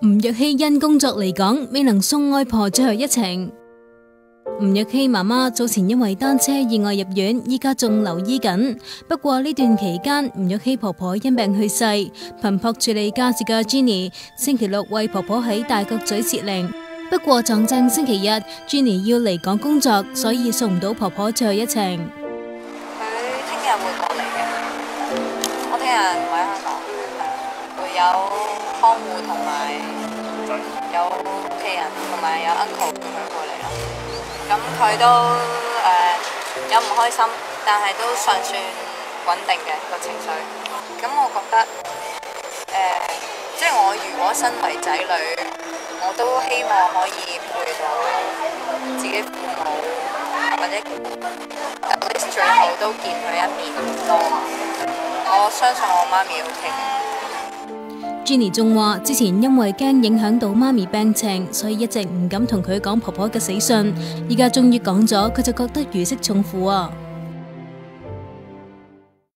吳若希因工作離港，未能送外婆最後一程。吳若希媽媽早前因為單車意外入院，依家仲留醫緊。不過呢段期間，吳若希婆婆因病去世，頻撲處理家事嘅 Jenny 星期六為婆婆喺大角咀設靈。不過撞正星期日 ，Jenny 要離港工作，所以送唔到婆婆最後一程。佢聽日會過嚟嘅，我聽日唔喺香港，會有看護同埋有屋企人同埋有 uncle 咁樣過嚟咯。咁佢都有唔開心，但係都尚算穩定嘅個情緒。咁我覺得即係我如果身為仔女，我都希望可以陪到自己父母，或者at least最好都見佢一面多。我相信我媽咪 OK。Jenny 仲話之前因為驚影響到媽咪病情，所以一直唔敢同佢講婆婆嘅死訊。依家終於講咗，佢就覺得如釋重負啊！